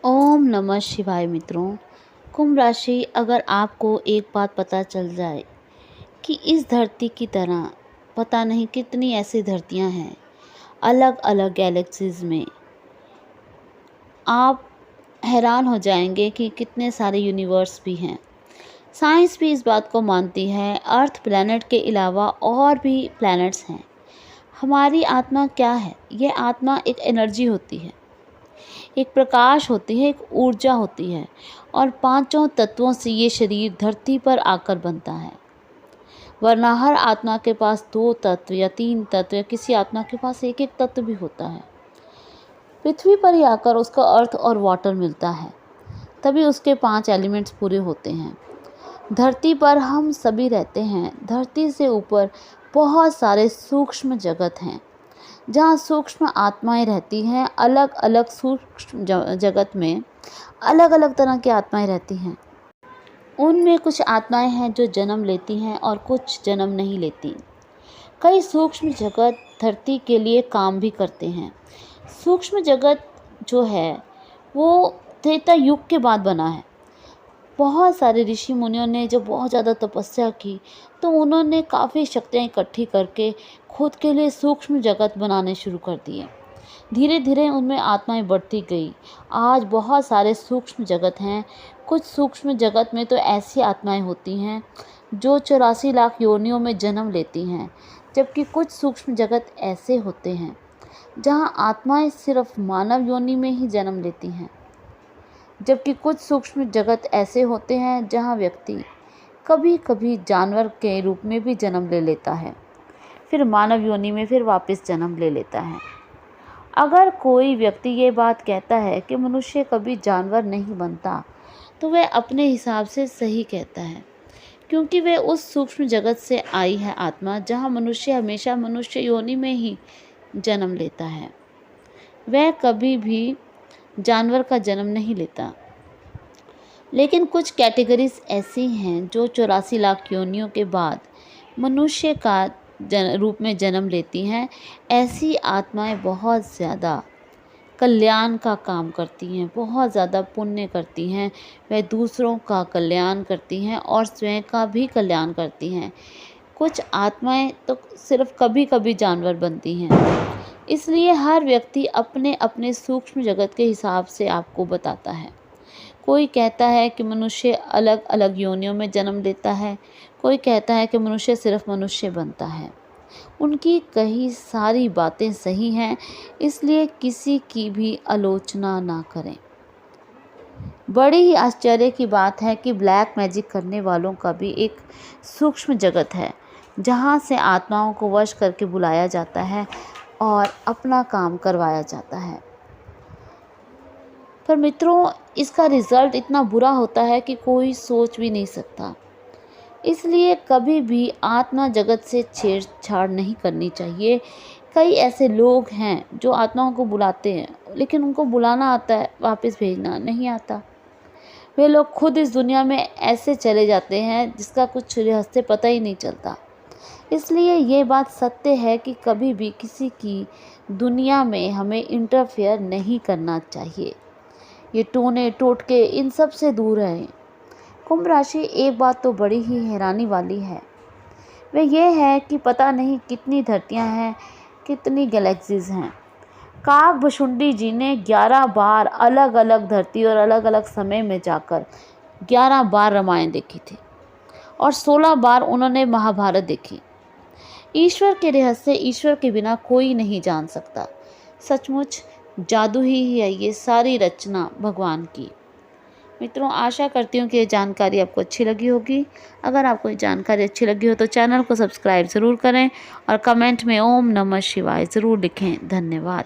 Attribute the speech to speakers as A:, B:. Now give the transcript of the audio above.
A: ओम नमः शिवाय मित्रों। कुंभ राशि, अगर आपको एक बात पता चल जाए कि इस धरती की तरह पता नहीं कितनी ऐसी धरतियां हैं अलग अलग गैलेक्सीज में, आप हैरान हो जाएंगे कि कितने सारे यूनिवर्स भी हैं। साइंस भी इस बात को मानती है, अर्थ प्लैनेट के अलावा और भी प्लैनेट्स हैं। हमारी आत्मा क्या है? यह आत्मा एक एनर्जी होती है, एक प्रकाश होती है, एक ऊर्जा होती है, और पांचों तत्वों से ये शरीर धरती पर आकर बनता है। वरना हर आत्मा के पास 2 तत्व या 3 तत्व या किसी आत्मा के पास एक एक तत्व भी होता है। पृथ्वी पर ही आकर उसको अर्थ और वाटर मिलता है, तभी उसके 5 एलिमेंट्स पूरे होते हैं। धरती पर हम सभी रहते हैं। धरती से ऊपर बहुत सारे सूक्ष्म जगत हैं, जहाँ सूक्ष्म आत्माएं रहती हैं। अलग अलग सूक्ष्म जगत में अलग अलग तरह की आत्माएं रहती हैं। उनमें कुछ आत्माएं हैं जो जन्म लेती हैं और कुछ जन्म नहीं लेती। कई सूक्ष्म जगत धरती के लिए काम भी करते हैं। सूक्ष्म जगत जो है वो त्रेता युग के बाद बना है। बहुत सारे ऋषि मुनियों ने जब बहुत ज़्यादा तपस्या की तो उन्होंने काफ़ी शक्तियाँ इकट्ठी करके खुद के लिए सूक्ष्म जगत बनाने शुरू कर दिए। धीरे धीरे उनमें आत्माएं बढ़ती गई। आज बहुत सारे सूक्ष्म जगत हैं। कुछ सूक्ष्म जगत में तो ऐसी आत्माएं होती हैं जो 84 लाख योनियों में जन्म लेती हैं, जबकि कुछ सूक्ष्म जगत ऐसे होते हैं जहां आत्माएं सिर्फ मानव योनि में ही जन्म लेती हैं, जबकि कुछ सूक्ष्म जगत ऐसे होते हैं जहां व्यक्ति कभी कभी जानवर के रूप में भी जन्म ले लेता है, फिर मानव योनि में फिर वापस जन्म ले लेता है। अगर कोई व्यक्ति ये बात कहता है कि मनुष्य कभी जानवर नहीं बनता, तो वह अपने हिसाब से सही कहता है, क्योंकि वह उस सूक्ष्म जगत से आई है आत्मा जहां मनुष्य हमेशा मनुष्य योनि में ही जन्म लेता है। वह कभी भी जानवर का जन्म नहीं लेता। लेकिन कुछ कैटेगरीज ऐसी हैं जो 84 लाख योनियों के बाद मनुष्य का रूप में जन्म लेती हैं। ऐसी आत्माएं बहुत ज़्यादा कल्याण का काम करती हैं, बहुत ज़्यादा पुण्य करती हैं। वह दूसरों का कल्याण करती हैं और स्वयं का भी कल्याण करती हैं। कुछ आत्माएं तो सिर्फ कभी कभी जानवर बनती हैं। इसलिए हर व्यक्ति अपने अपने सूक्ष्म जगत के हिसाब से आपको बताता है। कोई कहता है कि मनुष्य अलग अलग योनियों में जन्म लेता है, कोई कहता है कि मनुष्य सिर्फ मनुष्य बनता है। उनकी कही सारी बातें सही हैं, इसलिए किसी की भी आलोचना ना करें। बड़ी ही आश्चर्य की बात है कि ब्लैक मैजिक करने वालों का भी एक सूक्ष्म जगत है, जहां से आत्माओं को वश करके बुलाया जाता है और अपना काम करवाया जाता है। पर मित्रों, इसका रिज़ल्ट इतना बुरा होता है कि कोई सोच भी नहीं सकता। इसलिए कभी भी आत्मा जगत से छेड़छाड़ नहीं करनी चाहिए। कई ऐसे लोग हैं जो आत्माओं को बुलाते हैं, लेकिन उनको बुलाना आता है, वापस भेजना नहीं आता। वे लोग खुद इस दुनिया में ऐसे चले जाते हैं जिसका कुछ रहस्य पता ही नहीं चलता। इसलिए ये बात सत्य है कि कभी भी किसी की दुनिया में हमें इंटरफेयर नहीं करना चाहिए। ये टोने टोटके इन सब से दूर रहें। कुंभ राशि, एक बात तो बड़ी ही हैरानी वाली है, वह यह है कि पता नहीं कितनी धरतियां हैं, कितनी गैलेक्सीज हैं। काकभुशुंडी जी ने 11 बार अलग अलग धरती और अलग अलग समय में जाकर 11 बार रामायण देखी थी और 16 बार उन्होंने महाभारत देखी। ईश्वर के रहस्य ईश्वर के बिना कोई नहीं जान सकता। सचमुच जादू ही है ये सारी रचना भगवान की। मित्रों, आशा करती हूँ कि ये जानकारी आपको अच्छी लगी होगी। अगर आपको ये जानकारी अच्छी लगी हो तो चैनल को सब्सक्राइब ज़रूर करें और कमेंट में ओम नमः शिवाय ज़रूर लिखें। धन्यवाद।